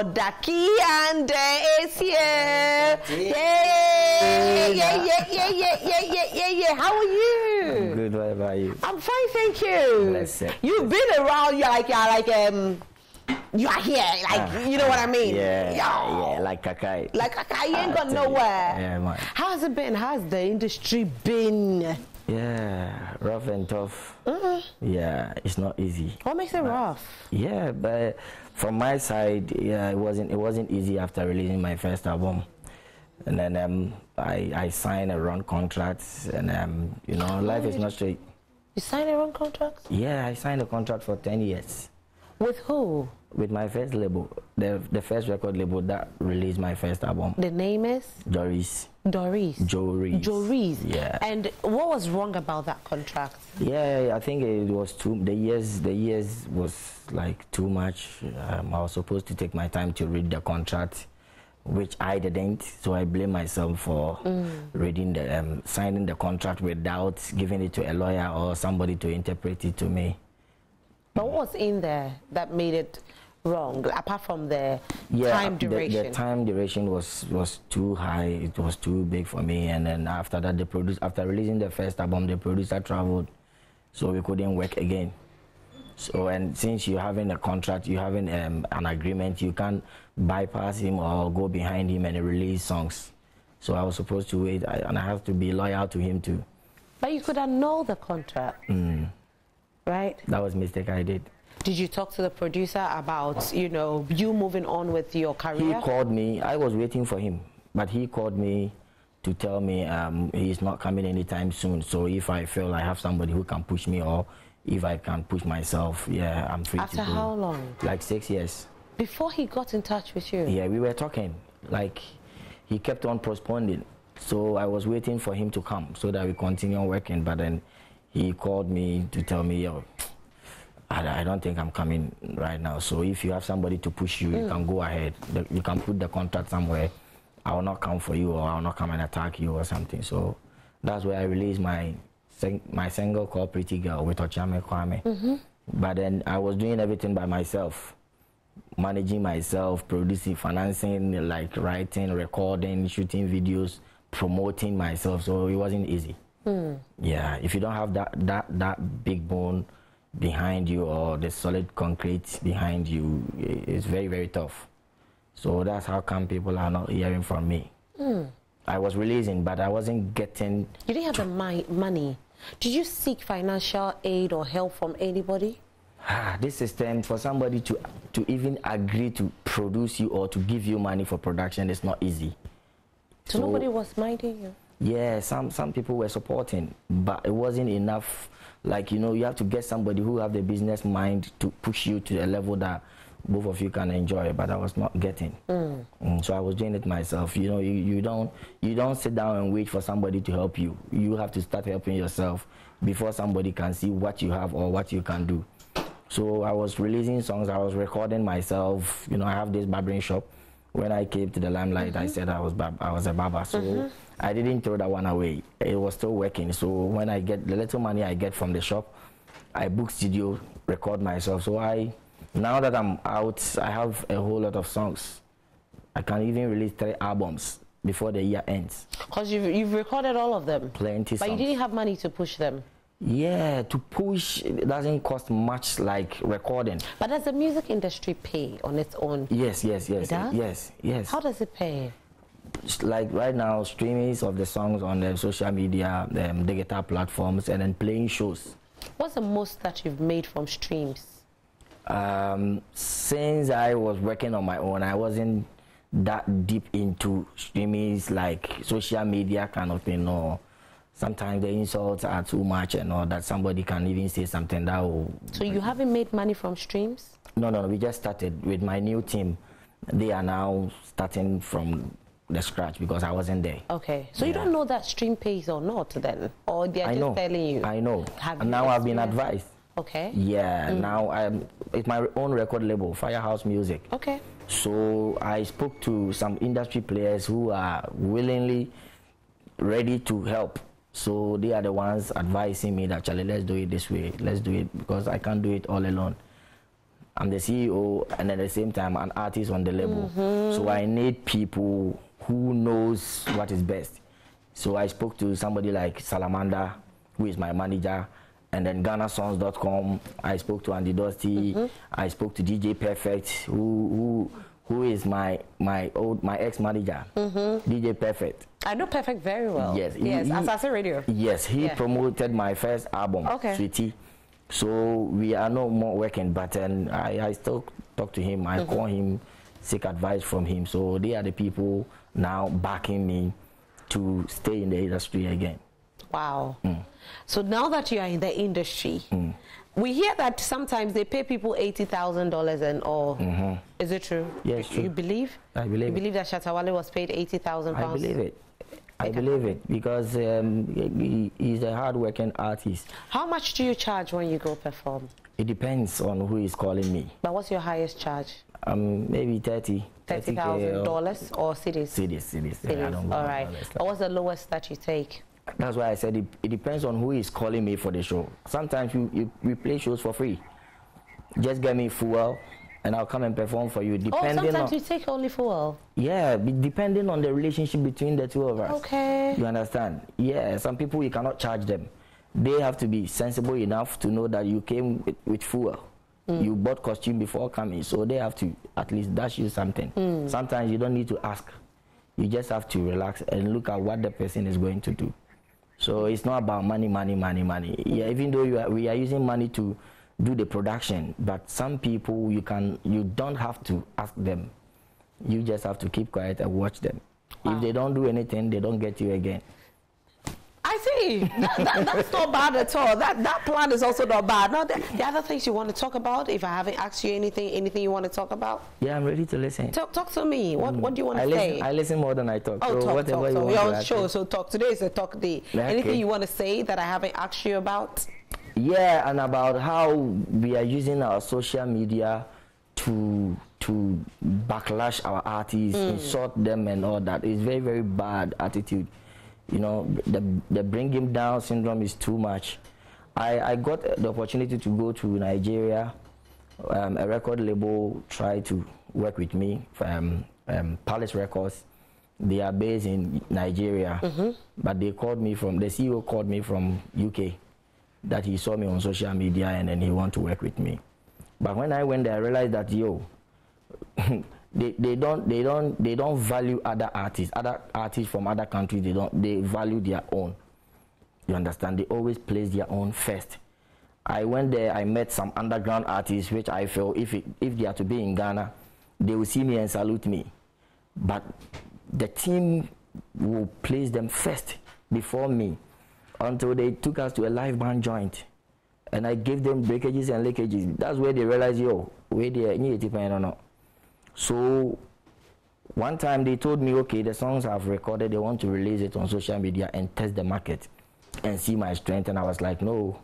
Odakky Andy is here. Yeah. How are you? I'm good. What about you? I'm fine, thank you. Blessed. You've been around. You are here. You know what I mean? Yeah, like Kakai. Like Kakai, you ain't got nowhere. Yeah, man. How's it been? How's the industry been? Yeah, rough and tough. Yeah, it's not easy. What makes it rough? Yeah, but from my side, yeah, it wasn't easy after releasing my first album, and then I signed a wrong contract, and you know, life is not straight. You signed a wrong contract? Yeah, I signed a contract for 10 years. With who? With my first label, the first record label that released my first album. The name is? Doris. Joris. Yeah. And what was wrong about that contract? Yeah, I think it was the years was like too much. I was supposed to take my time to read the contract, which I didn't. So I blame myself for reading the signing the contract without giving it to a lawyer or somebody to interpret it to me. But what was in there that made it wrong, apart from the time duration? The time duration was too high. It was too big for me. And then after that, after releasing the first album, the producer traveled, so we couldn't work again. So, and since you're having a contract, you're having an agreement, you can't bypass him or go behind him and release songs. So I was supposed to wait, and I have to be loyal to him too. But you could annul the contract. Right? That was a mistake I did. Did you talk to the producer about, you know, you moving on with your career? He called me. I was waiting for him, but he called me to tell me he's not coming anytime soon. So if I feel I have somebody who can push me, or if I can push myself, yeah, I'm free to go. After how long? Like 6 years. Before he got in touch with you? Yeah, we were talking. Like, he kept on postponing. So I was waiting for him to come so that we continue working, but then he called me to tell me, yo, I don't think I'm coming right now. So if you have somebody to push you, you can go ahead. You can put the contract somewhere. I will not come for you, or I will not come and attack you or something. So that's where I released my single called Pretty Girl with Ochame Kwame. But then I was doing everything by myself, managing myself, producing, financing, like writing, recording, shooting videos, promoting myself. So it wasn't easy. Yeah, if you don't have that big bone behind you, or the solid concrete behind you, it's very, very tough. So that's how come people are not hearing from me. I was releasing, but I wasn't getting... You didn't have the money. Did you seek financial aid or help from anybody? This system, for somebody to even agree to produce you or to give you money for production, is not easy. So nobody was minding you? Yeah, some people were supporting, but it wasn't enough. Like, you know, you have to get somebody who have the business mind to push you to a level that both of you can enjoy, but I was not getting. So I was doing it myself. You know, you don't sit down and wait for somebody to help you. You have to start helping yourself before somebody can see what you have or what you can do. So I was releasing songs, I was recording myself. You know, I have this barbering shop. When I came to the limelight, I said I was a barber, so I didn't throw that one away. It was still working. So when I get the little money I get from the shop, I book studio, record myself. So now that I'm out, I have a whole lot of songs. I can even release 3 albums before the year ends. Because you've recorded all of them? Plenty. But songs. You didn't have money to push them? Yeah, to push, it doesn't cost much like recording. But does the music industry pay on its own? Yes. It does? Yes. How does it pay? Like right now, streamings of the songs on the social media, the digital platforms, and then playing shows. What's the most that you've made from streams? Since I was working on my own, I wasn't that deep into streamings like social media kind of thing, or sometimes the insults are too much and all that. Somebody can even say something that will... So you haven't made money from streams? No, we just started with my new team. They are now starting from the scratch because I wasn't there. Okay, so you don't know that stream pays or not then? Or they're just telling you? I know. And now I've been advised. Okay. Yeah, now it's my own record label, Firehouse Music. Okay. So I spoke to some industry players who are willingly ready to help. So they are the ones advising me that, Charlie, let's do it this way. Let's do it because I can't do it all alone. I'm the CEO, and at the same time, an artist on the label. So I need people who knows what is best. So I spoke to somebody like Salamander, who is my manager, and then GhanaSongs.com. I spoke to Andy Dusty. I spoke to DJ Perfect, who is my ex-manager, DJ Perfect. I know Perfect very well. Yes, Asase Radio. Yes, he promoted my first album, Sweetie. So we are no more working, but I still talk to him. I call him, seek advice from him. So they are the people now backing me to stay in the industry again. Wow. So now that you are in the industry, we hear that sometimes they pay people $80,000 and all. Is it true? Yes, true. You believe? I believe. You believe that Shatta Wale was paid £80,000? I believe it. I believe it because he's a hard-working artist. How much do you charge when you go perform? It depends on who is calling me. But what's your highest charge? Maybe $30,000 or cedis? Cedis. I don't know. All right. But what's the lowest that you take? That's why I said it depends on who is calling me for the show. Sometimes we play shows for free. Just get me fuel, and I'll come and perform for you. Sometimes you take only fuel? Yeah, depending on the relationship between the two of us. Okay. You understand? Yeah, some people you cannot charge them. They have to be sensible enough to know that you came with fuel. You bought costume before coming, so they have to at least dash you something. Sometimes you don't need to ask. You just have to relax and look at what the person is going to do. So it's not about money. Yeah, even though we are using money to do the production, but some people you don't have to ask them. You just have to keep quiet and watch them. Wow. If they don't do anything, they don't get you again. I see. That's not bad at all. That plan is also not bad. Now, the other things you want to talk about, if I haven't asked you anything you want to talk about? Yeah, I'm ready to listen. Talk to me. What do you want to say? I listen more than I talk. Oh, so talk. Whatever you want We're on to show, so talk. Today is a talk day. Okay. Anything you want to say that I haven't asked you about? Yeah, and about how we are using our social media to backlash our artists, insult them and all that. It's very, very bad attitude. You know, the bring him down syndrome is too much. I got the opportunity to go to Nigeria. A record label tried to work with me, Palace Records. They are based in Nigeria, but the CEO called me from UK, that he saw me on social media and then he want to work with me. But when I went there, I realized that they don't value other artists from other countries. They value their own. You understand? They always place their own first. I went there, I met some underground artists, which I feel if they are to be in Ghana, they will see me and salute me. But the team will place them first before me until they took us to a live band joint. And I gave them breakages and leakages. That's where they realized, where they are. So one time they told me, okay, the songs I've recorded, they want to release it on social media and test the market and see my strength. And I was like, no,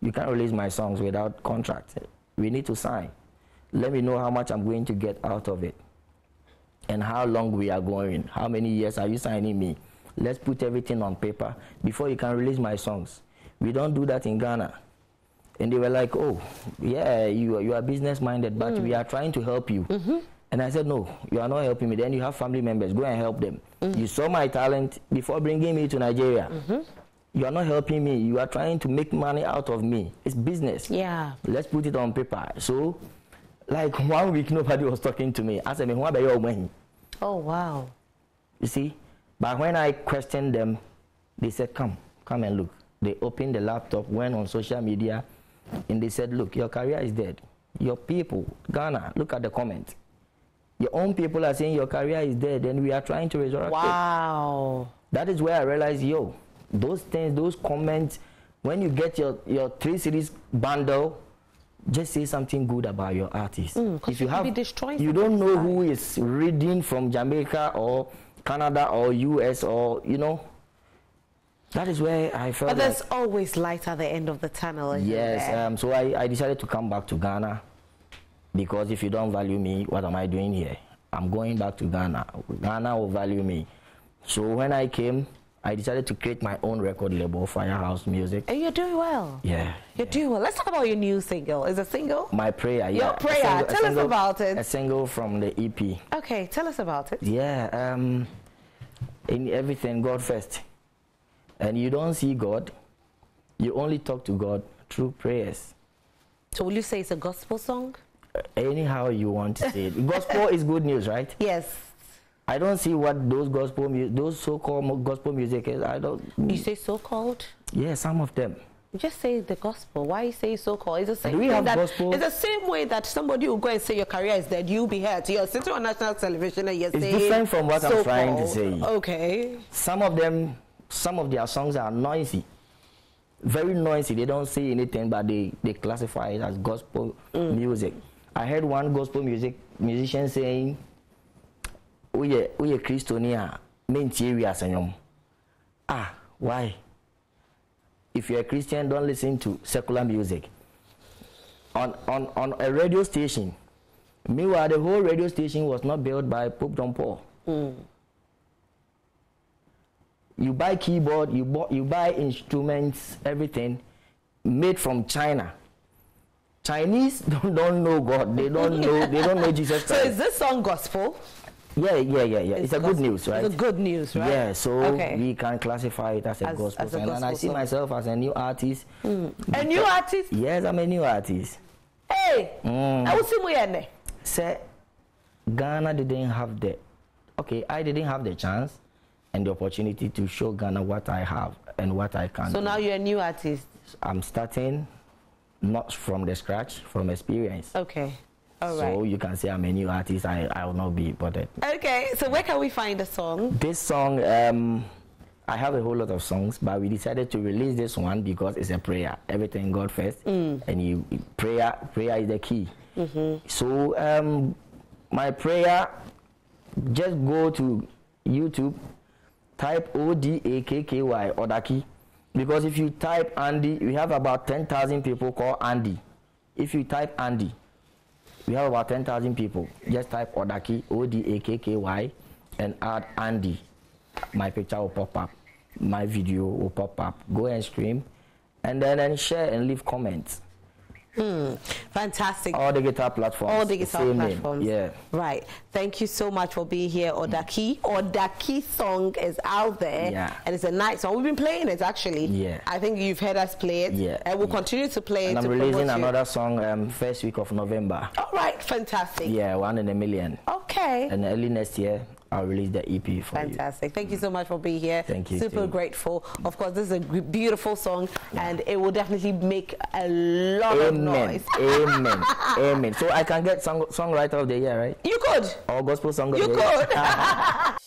you can't release my songs without contract. We need to sign. Let me know how much I'm going to get out of it and how long we are going. How many years are you signing me? Let's put everything on paper before you can release my songs. We don't do that in Ghana. And they were like, oh, yeah, you are business-minded, but we are trying to help you. And I said, no, you are not helping me. Then you have family members. Go and help them. You saw my talent before bringing me to Nigeria. You are not helping me. You are trying to make money out of me. It's business. Yeah. Let's put it on paper. So, like 1 week, nobody was talking to me. I said, oh, wow. You see? But when I questioned them, they said, come and look. They opened the laptop, went on social media, and they said, look, your career is dead. Your people, Ghana, look at the comment. Your own people are saying your career is dead, and we are trying to resurrect it. Wow. That is where I realized, those things, those comments, when you get your 3 series bundle, just say something good about your artist. If you don't know who is reading from Jamaica or Canada or US or, that is where I felt. But there's always light at the end of the tunnel. Yes. So I decided to come back to Ghana, because if you don't value me, what am I doing here? I'm going back to Ghana. Ghana will value me. So when I came, I decided to create my own record label, Firehouse Music. And you're doing well. Yeah. You're doing well. Let's talk about your new single. Is it a single? My Prayer, yeah. Your Prayer. Tell us about it. A single from the EP. Okay, tell us about it. Yeah, in everything, God first. And you don't see God, you only talk to God through prayers. So will you say it's a gospel song? Anyhow you want to say it. Gospel is good news, right? Yes. I don't see what those so-called gospel music is. I don't. You say so-called? Yeah, some of them. Just say the gospel. Why you say so-called? It's the same we have gospel? It's the same way that somebody will go and say your career is dead. You'll be hurt. You're sitting on national television and you're saying. It's different from what I'm trying to say. Okay. Some of their songs are noisy, very noisy. They don't say anything, but they classify it as gospel music. I heard one gospel musician saying, "Uye Christonia, why? If you're a Christian, don't listen to secular music." On a radio station, meanwhile the whole radio station was not built by Pope John Paul. You buy keyboard, you buy instruments, everything made from China. Chinese don't know God. They don't know Jesus Christ. So is this song gospel? Yeah. It's a good news, right? It's a good news, right? Yeah, so we can classify it as a gospel song. And I see myself as a new artist. A new artist? Yes, I'm a new artist. Hey! I will see Say, Ghana I didn't have the chance and the opportunity to show Ghana what I have and what I can do. So now you're a new artist? I'm starting not from the scratch, from experience. Okay. All right. So you can say I'm a new artist. I will not be bothered. Okay. So where can we find the song? This song, I have a whole lot of songs, but we decided to release this one because it's a prayer. Everything God first, and prayer is the key. So my prayer, just go to YouTube, type Odakky Odakky. Because if you type Andy, we have about 10,000 people called Andy. If you type Andy, we have about 10,000 people. Just type Odakky, Odakky, and add Andy. My picture will pop up. My video will pop up. Go and stream, and then share and leave comments. Fantastic. All the guitar platforms. All the guitar platforms. Yeah. Right. Thank you so much for being here, Odakky. Odakky song is out there. Yeah. And it's a nice song. We've been playing it actually. Yeah. I think you've heard us play it. Yeah. And we'll continue to play it. And I'm releasing another song first week of November. All right. Fantastic. Yeah, 1 in a million. Okay. And early next year, I'll release the EP for you. Fantastic. Thank you so much for being here. Thank you. Super grateful. Of course, this is a beautiful song, and it will definitely make a lot of noise. Amen. So I can get songwriter of the year, right? You could. Or gospel song of the year. You could.